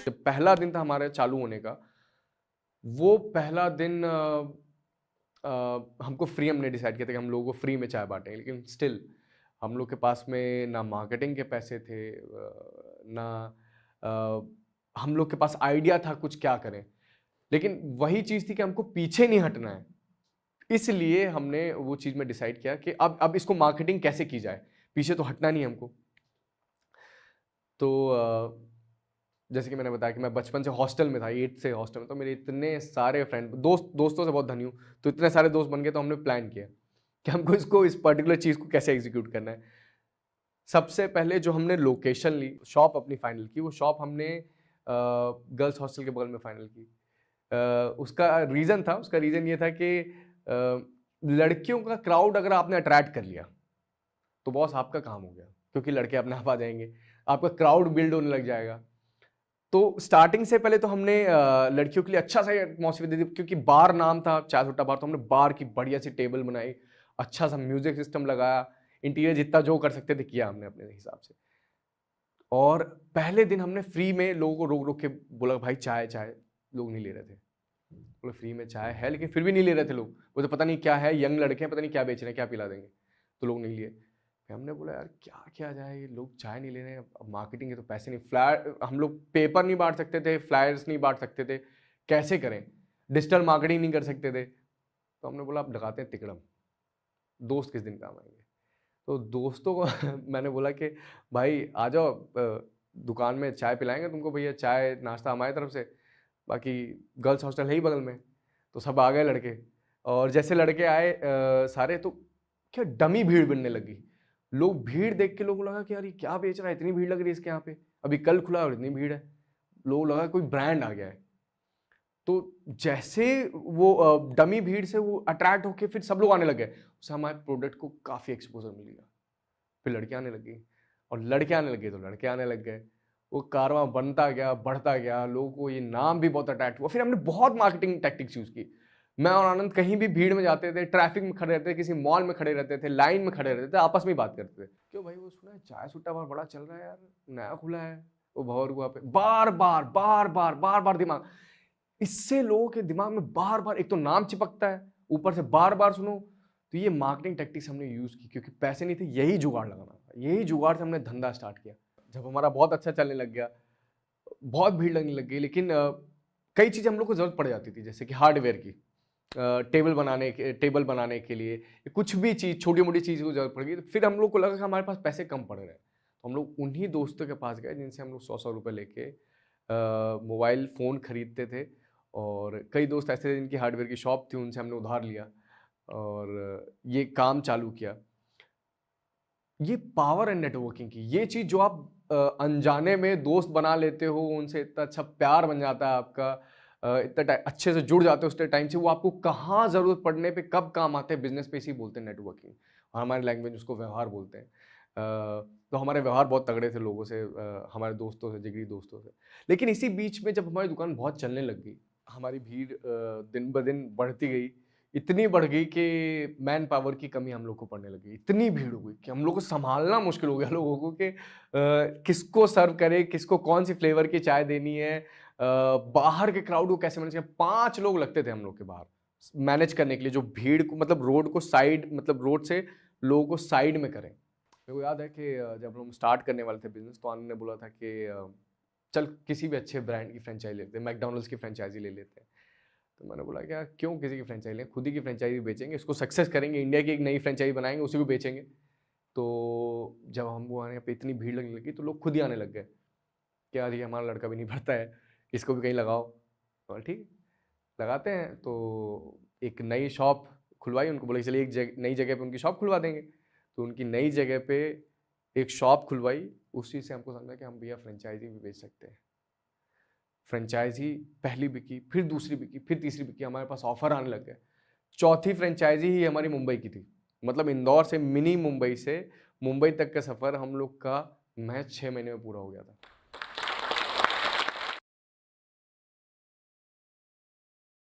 जब पहला दिन था हमारे चालू होने का, वो पहला दिन हमको फ्री हमने डिसाइड किया था कि हम लोगों को फ्री में चाय बांटेंगे, लेकिन स्टिल हम लोग के पास में ना मार्केटिंग के पैसे थे, ना हम लोग के पास आइडिया था कुछ क्या करें। लेकिन वही चीज़ थी कि हमको पीछे नहीं हटना है, इसलिए हमने वो चीज़ में डिसाइड किया कि अब इसको मार्केटिंग कैसे की जाए, पीछे तो हटना नहीं हमको। तो जैसे कि मैंने बताया कि मैं बचपन से हॉस्टल में था, 8th से हॉस्टल में, तो मेरे इतने सारे दोस्तों से बहुत धनी हूँ, तो इतने सारे दोस्त बन गए, तो हमने प्लान किया कि हमको इस पर्टिकुलर चीज़ को कैसे एग्जीक्यूट करना है। सबसे पहले जो हमने लोकेशन ली, शॉप अपनी फाइनल की, वो शॉप हमने गर्ल्स हॉस्टल के बगल में फाइनल की। उसका रीज़न ये था कि लड़कियों का क्राउड अगर आपने अट्रैक्ट कर लिया तो बॉस आपका काम हो गया, क्योंकि लड़के अपने आप आ जाएंगे, आपका क्राउड बिल्ड होने लग जाएगा। तो स्टार्टिंग से पहले तो हमने लड़कियों के लिए अच्छा सा एटमॉस्फेयर दे दी, क्योंकि बार नाम था, चाय सुट्टा बार, तो हमने बार की बढ़िया सी टेबल बनाई, अच्छा सा म्यूजिक सिस्टम लगाया, इंटीरियर जितना जो कर सकते थे किया हमने अपने हिसाब से। और पहले दिन हमने फ्री में लोगों को रोक रोक के बोला भाई चाय चाय, लोग नहीं ले रहे थे। बोले फ्री में चाय है, लेकिन फिर भी नहीं ले रहे थे लोग, वो तो पता नहीं क्या है, यंग लड़के हैं, पता नहीं क्या बेच रहे हैं, क्या पिला देंगे, तो लोग नहीं लिए। फिर हमने बोला यार क्या किया जाए, ये लोग चाय नहीं ले रहे हैं, अब मार्केटिंग के तो पैसे नहीं, फ्लायर हम लोग पेपर नहीं बांट सकते थे, फ्लायर्स नहीं बांट सकते थे, कैसे करें, डिजिटल मार्केटिंग नहीं कर सकते थे। तो हमने बोला अब लगाते हैं तिकड़म, दोस्त किस दिन काम आएंगे। तो दोस्तों को मैंने बोला कि भाई आ जाओ, दुकान में चाय पिलाएंगे तुमको, भैया चाय नाश्ता हमारी तरफ से, बाकी गर्ल्स हॉस्टल है ही बगल में। तो सब आ गए लड़के, और जैसे लड़के आए सारे, तो क्या डमी भीड़ बनने लगी। लोग भीड़ देख के लोगों को लगा कि यार ये क्या बेच रहा है, इतनी भीड़ लग रही है इसके यहाँ पे, अभी कल खुला और इतनी भीड़ है। लोगों को लगा कोई ब्रांड आ गया है। तो जैसे वो डमी भीड़ से वो अट्रैक्ट होके फिर सब लोग आने लगे, उससे हमारे प्रोडक्ट को काफ़ी एक्सपोजर मिल गया। फिर लड़के आने लगी, और लड़के आने लगे तो लड़के आने लग गए, वो कारवां बनता गया, बढ़ता गया, लोगों को ये नाम भी बहुत अट्रैक्ट हुआ। फिर हमने बहुत मार्केटिंग टैक्टिक्स यूज़ की। मैं और आनंद कहीं भी भीड़ में जाते थे, ट्रैफिक में खड़े रहते थे, किसी मॉल में खड़े रहते थे, लाइन में खड़े रहते थे, आपस में बात करते थे, क्यों भाई वो सुना है चाय सुट्टा बार बड़ा चल रहा है यार, नया खुला है वो भौरकुआ पे, बार बार बार बार बार बार दिमाग, इससे लोगों के दिमाग में बार बार एक तो नाम चिपकता है, ऊपर से बार बार सुनो। तो ये मार्केटिंग टैक्टिक्स हमने यूज की, क्योंकि पैसे नहीं थे, यही जुगाड़ लगाना था, यही जुगाड़ से हमने धंधा स्टार्ट किया। जब हमारा बहुत अच्छा चलने लग गया, बहुत भीड़ लगने लग गई, लेकिन कई चीज़ें हम लोग को जरूरत पड़ जाती थी, जैसे कि हार्डवेयर की, टेबल बनाने के लिए, कुछ भी चीज़, छोटी मोटी चीज़ को जरूरत पड़ गई। तो फिर हम लोग को लगा कि हमारे पास पैसे कम पड़ रहे हैं, तो हम लोग उन्हीं दोस्तों के पास गए जिनसे हम लोग 100-100 रुपये लेके मोबाइल फ़ोन खरीदते थे। और कई दोस्त ऐसे थे जिनकी हार्डवेयर की शॉप थी, उनसे हमने उधार लिया और ये काम चालू किया। ये पावर एंड नेटवर्किंग की ये चीज़ जो आप अनजाने में दोस्त बना लेते हो, उनसे इतना अच्छा प्यार बन जाता है आपका, इतना अच्छे से जुड़ जाते हो उस टाइम से, वो आपको कहाँ ज़रूरत पड़ने पे कब काम आते हैं, बिजनेस पे इसी बोलते हैं नेटवर्किंग, और हमारे लैंग्वेज उसको व्यवहार बोलते हैं। तो हमारे व्यवहार बहुत तगड़े थे लोगों से, हमारे दोस्तों से, जिगरी दोस्तों से। लेकिन इसी बीच में जब हमारी दुकान बहुत चलने लग गई, हमारी भीड़ दिन ब दिन बढ़ती गई, इतनी बढ़ गई कि मैन पावर की कमी हम लोग को पड़ने लगी, इतनी भीड़ हो गई कि हम लोग को संभालना मुश्किल हो गया लोगों को कि किसको सर्व करे, किसको कौन सी फ्लेवर की चाय देनी है, बाहर के क्राउड को कैसे मैनेज करें। 5 लोग लगते थे हम लोग के बाहर मैनेज करने के लिए, जो भीड़ को मतलब रोड को साइड, मतलब रोड से लोगों को साइड में करें। मेरे को याद है कि जब हम स्टार्ट करने वाले थे बिजनेस, तो आनंद ने बोला था कि चल किसी भी अच्छे ब्रांड की फ्रेंचाइजी लेते हैं, मैकडॉनल्ड्स की फ्रेंचाइजी ले लेते हैं। तो मैंने बोला क्या, क्यों किसी की फ्रेंचाइजी लें, खुद ही की फ्रेंचाइजी बेचेंगे, इसको सक्सेस करेंगे, इंडिया की एक नई फ्रेंचाइजी बनाएंगे, उसी को बेचेंगे। तो जब हम वो आने पे इतनी भीड़ लगने लगी, तो लोग खुद ही आने लग गए कि यार ये हमारा लड़का भी नहीं पढ़ता है, इसको भी कहीं लगाओ। तो ठीक लगाते हैं। तो एक नई शॉप खुलवाई, उनको बोला चलिए एक नई जगह पे उनकी शॉप खुलवा देंगे। तो उनकी नई जगह पे एक शॉप खुलवाई, उसी से हमको समझा कि हम भैया फ्रेंचाइजी भी बेच सकते हैं। फ्रेंचाइजी पहली बिकी, फिर दूसरी बिकी, फिर तीसरी बिकी, हमारे पास ऑफर आने लग गए। चौथी फ्रेंचाइजी ही हमारी मुंबई की थी, मतलब इंदौर से मिनी मुंबई से मुंबई तक का सफ़र हम लोग का महज 6 महीने में पूरा हो गया था।